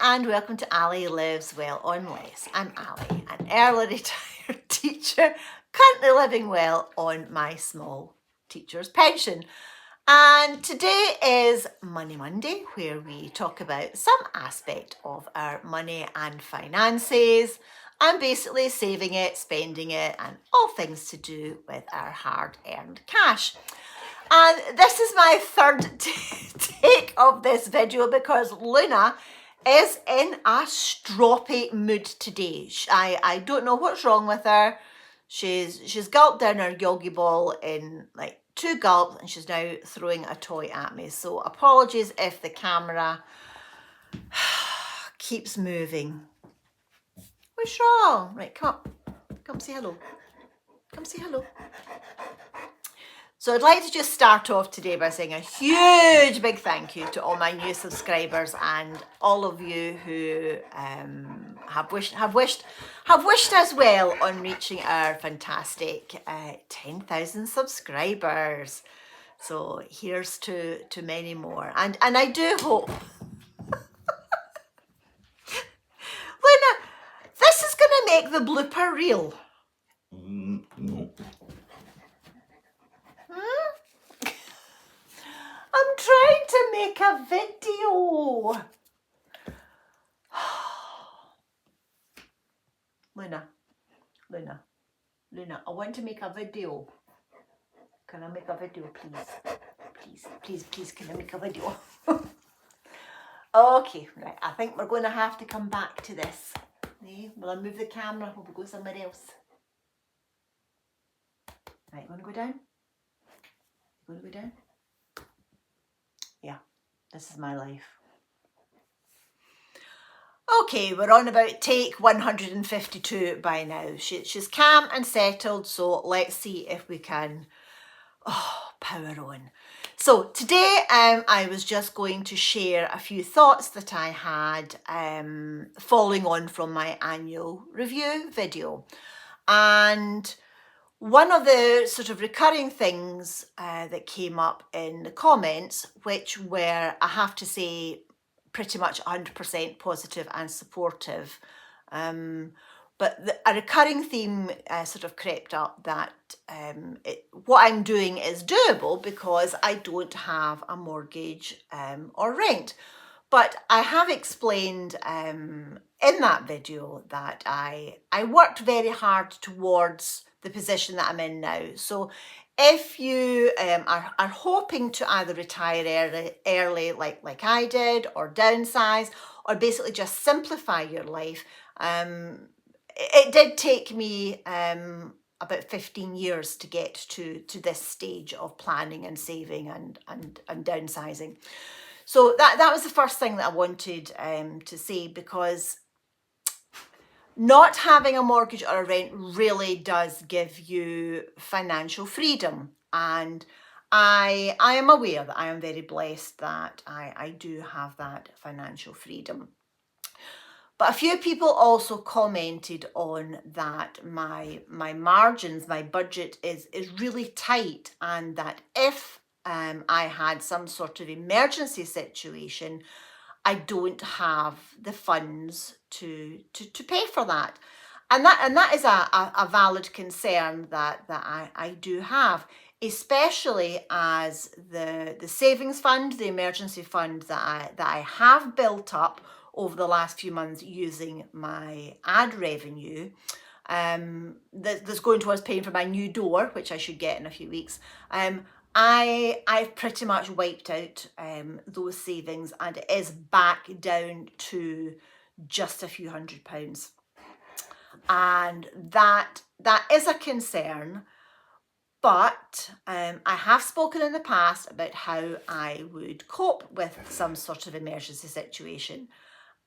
and welcome to Ali Lives Well on Less. I'm Ali, an early retired teacher, currently living well on my small teacher's pension. And today is Money Monday, where we talk about some aspect of our money and finances, and basically saving it, spending it, and all things to do with our hard-earned cash. And this is my third take of this video because Luna is in a stroppy mood today. I don't know what's wrong with her. She's gulped down her yogi ball in like 2 gulps and she's now throwing a toy at me. So apologies if the camera keeps moving. What's wrong? Right, come say hello. Come say hello. So I'd like to just start off today by saying a huge big thank you to all my new subscribers and all of you who have wished us well on reaching our fantastic 10,000 subscribers. So here's to many more, and I do hope Luna, this is going to make the blooper reel. No. I'm trying to make a video. Luna, I want to make a video. Can I make a video, please? Please, can I make a video? Okay, right, I think we're going to have to come back to this. Will I move the camera or will we go somewhere else? Right, you want to go down? You want to go down? Yeah, this is my life. Okay, we're on about take 152 by now. She's calm and settled, so let's see if we can power on. So today I was just going to share a few thoughts that I had following on from my annual review video. And one of the sort of recurring things that came up in the comments, which were, I have to say, pretty much 100% positive and supportive, but a recurring theme sort of crept up that what I'm doing is doable because I don't have a mortgage or rent. But I have explained in that video that I worked very hard towards the position that I'm in now. So if you are hoping to either retire early like I did, or downsize, or basically just simplify your life, it did take me about 15 years to get to this stage of planning and saving and downsizing. So that was the first thing that I wanted to say, because not having a mortgage or a rent really does give you financial freedom. And I am aware that I am very blessed that I do have that financial freedom. But a few people also commented on that my margins, my budget is really tight, and that if I had some sort of emergency situation, I don't have the funds to pay for that. And that is a valid concern that I do have, especially as the savings fund, the emergency fund that I have built up over the last few months using my ad revenue, that's going towards paying for my new door, which I should get in a few weeks. I've pretty much wiped out those savings, and it is back down to just a few £100s. And that is a concern. But I have spoken in the past about how I would cope with some sort of emergency situation.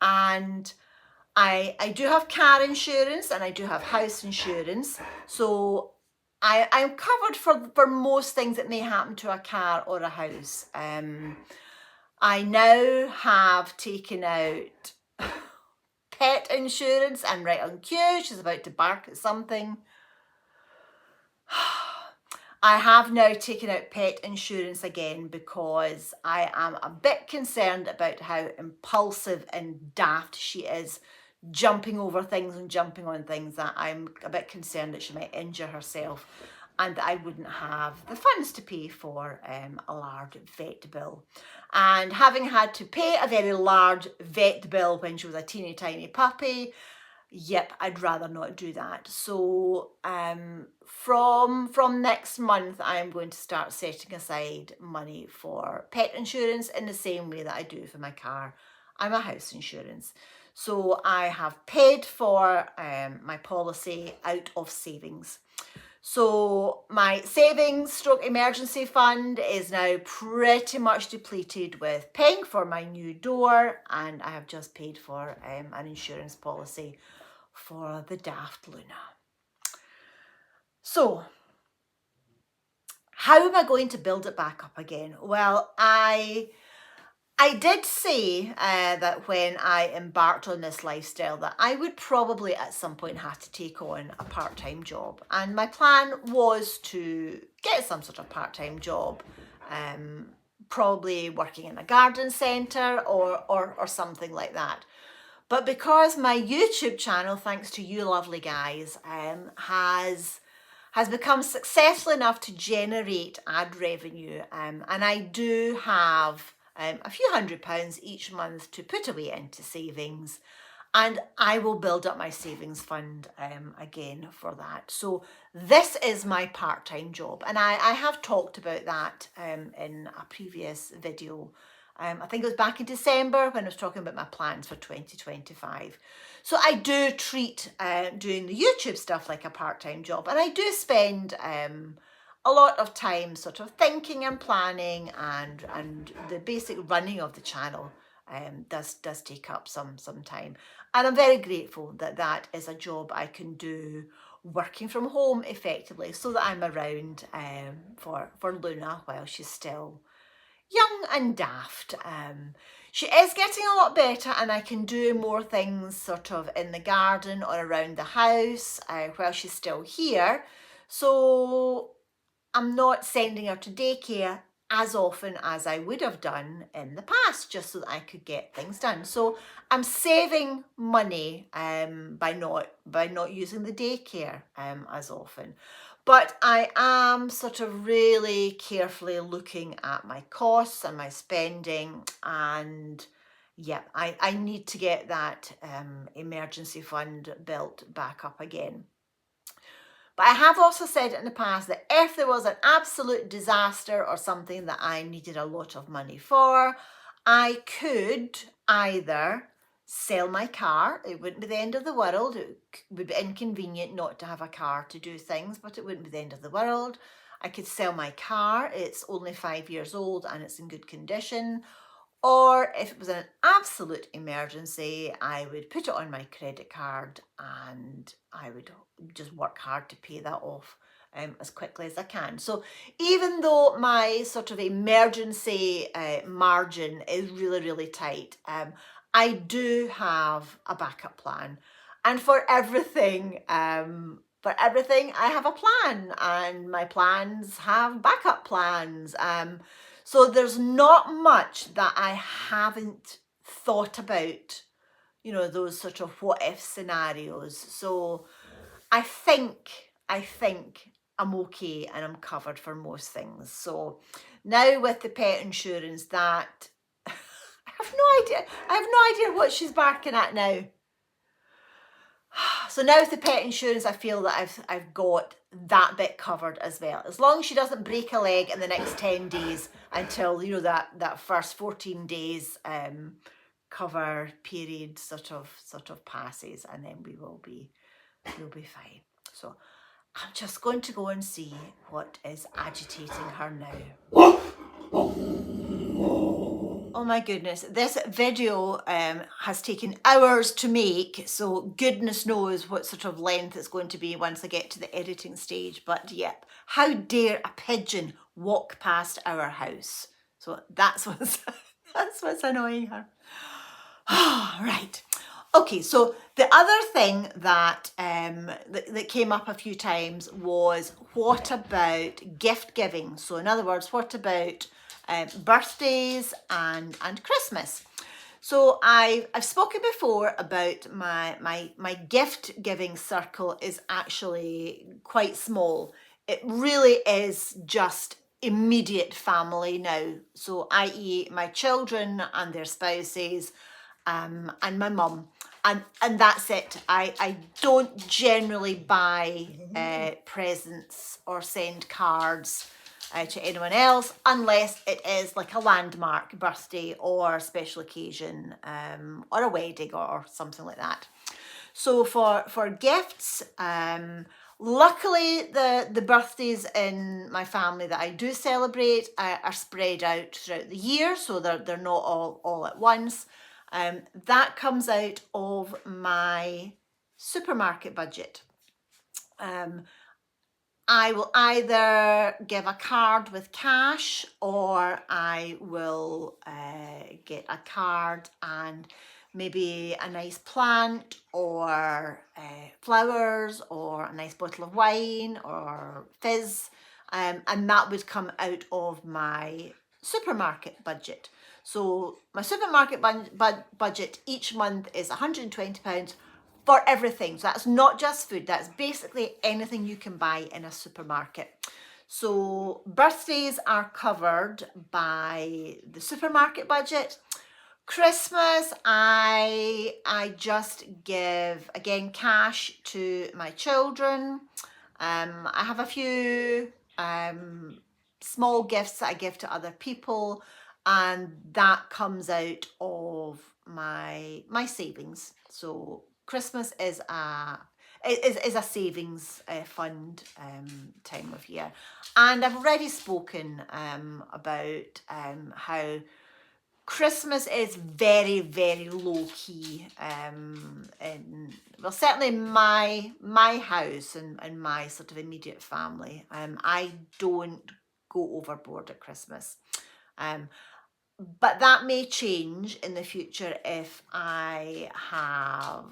And I do have car insurance and I do have house insurance. So I'm covered for most things that may happen to a car or a house. I now have taken out pet insurance and right on cue. She's about to bark at something. I have now taken out pet insurance again because I am a bit concerned about how impulsive and daft she is, jumping over things and jumping on things, that I'm a bit concerned that she might injure herself and that I wouldn't have the funds to pay for a large vet bill. And having had to pay a very large vet bill when she was a teeny tiny puppy, yep, I'd rather not do that. So from next month, I'm going to start setting aside money for pet insurance in the same way that I do for my car and my house insurance. So I have paid for my policy out of savings. So my savings stroke emergency fund is now pretty much depleted with paying for my new door, and I have just paid for an insurance policy for the daft Luna. So how am I going to build it back up again? Well, I did say that when I embarked on this lifestyle that I would probably at some point have to take on a part-time job. And my plan was to get some sort of part-time job, probably working in a garden centre or something like that. But because my YouTube channel, thanks to you lovely guys, has become successful enough to generate ad revenue, and I do have a few £100s each month to put away into savings, and I will build up my savings fund again for that. So this is my part-time job, and I have talked about that in a previous video. I think it was back in December when I was talking about my plans for 2025. So I do treat doing the YouTube stuff like a part-time job, and I do spend a lot of time sort of thinking and planning, and the basic running of the channel does take up some time. And I'm very grateful that that is a job I can do working from home effectively, so that I'm around for Luna while she's still young and daft. She is getting a lot better, and I can do more things sort of in the garden or around the house while she's still here. So I'm not sending her to daycare as often as I would have done in the past, just so that I could get things done. So I'm saving money by not using the daycare as often. But I am sort of really carefully looking at my costs and my spending, and yeah, I need to get that emergency fund built back up again. But I have also said in the past that if there was an absolute disaster or something that I needed a lot of money for, I could either sell my car. It wouldn't be the end of the world. It would be inconvenient not to have a car to do things, but it wouldn't be the end of the world. I could sell my car. It's only 5 years old and it's in good condition. Or if it was an absolute emergency, I would put it on my credit card and I would just work hard to pay that off as quickly as I can. So even though my sort of emergency margin is really, really tight, I do have a backup plan. And for everything, I have a plan, and my plans have backup plans. So there's not much that I haven't thought about, you know, those sort of what if scenarios. So I think I'm okay and I'm covered for most things. So now with the pet insurance, that I have no idea what she's barking at now. So now with the pet insurance, I feel that I've got that bit covered as well. As long as she doesn't break a leg in the next 10 days until, you know, that first 14 days cover period sort of passes, and then we'll be fine. So I'm just going to go and see what is agitating her now. Oh my goodness, this video has taken hours to make, so goodness knows what sort of length it's going to be once I get to the editing stage. But yep, how dare a pigeon walk past our house? So that's what's annoying her. Right. Okay, so the other thing that, that came up a few times was, what about gift giving? So in other words, what about birthdays and Christmas? So I've spoken before about my gift giving circle is actually quite small. It really is just immediate family now. So i.e. my children and their spouses, and my mum, and that's it. I don't generally buy presents or send cards to anyone else unless it is like a landmark birthday or special occasion, or a wedding or something like that. So for gifts, luckily the birthdays in my family that I do celebrate are spread out throughout the year, so they're not all at once. That comes out of my supermarket budget. I will either give a card with cash, or I will get a card and maybe a nice plant, or flowers, or a nice bottle of wine or fizz, and that would come out of my supermarket budget. So my supermarket budget each month is £120 for everything. So that's not just food, that's basically anything you can buy in a supermarket. So birthdays are covered by the supermarket budget. Christmas, I just give, again, cash to my children. I have a few small gifts that I give to other people, and that comes out of my savings. So Christmas is a savings fund time of year. And I've already spoken about how Christmas is very, very low key, in, well, certainly my house and my sort of immediate family. I don't go overboard at Christmas. But that may change in the future if I have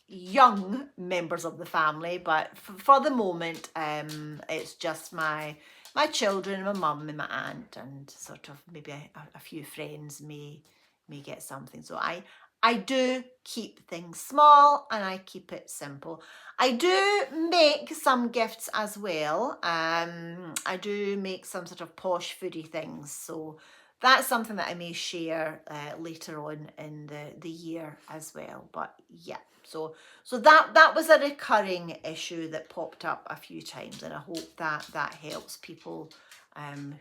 young members of the family, but for the moment, it's just my children, my mum and my aunt, and sort of maybe a few friends may get something. So I do keep things small and I keep it simple. I do make some gifts as well. I do make some sort of posh foodie things, so that's something that I may share later on in the year as well. But yeah, so that was a recurring issue that popped up a few times, and I hope that helps people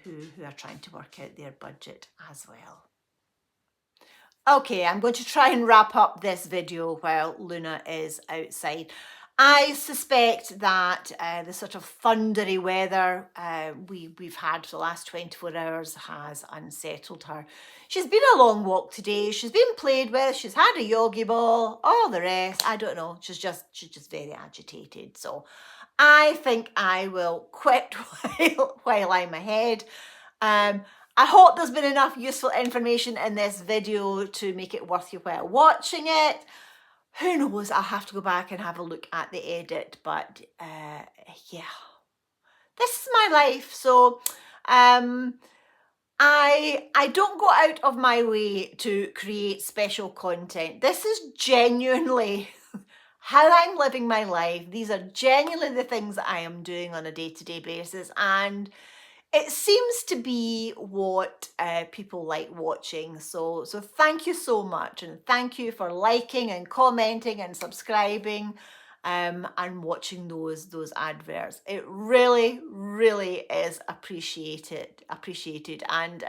who are trying to work out their budget as well. Okay, I'm going to try and wrap up this video while Luna is outside. I suspect that the sort of thundery weather we've had for the last 24 hours has unsettled her. She's been a long walk today, she's been played with, she's had a yogi ball, all the rest, I don't know, she's just very agitated. So I think I will quit while I'm ahead. I hope there's been enough useful information in this video to make it worth your while watching it. Who knows, I'll have to go back and have a look at the edit, but yeah, this is my life. So I don't go out of my way to create special content. This is genuinely how I'm living my life. These are genuinely the things that I am doing on a day-to-day basis, and it seems to be what people like watching. So thank you so much, and thank you for liking and commenting and subscribing and watching those adverts. It really, really is appreciated. And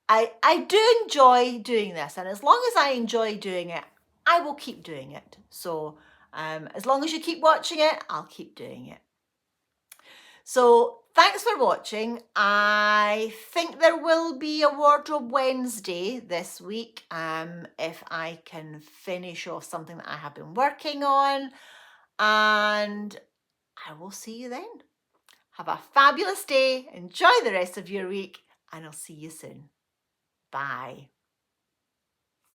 I do enjoy doing this, and as long as I enjoy doing it, I will keep doing it. So as long as you keep watching it, I'll keep doing it. So thanks for watching. I think there will be a Wardrobe Wednesday this week, if I can finish off something that I have been working on, and I will see you then. Have a fabulous day, enjoy the rest of your week, and I'll see you soon. Bye.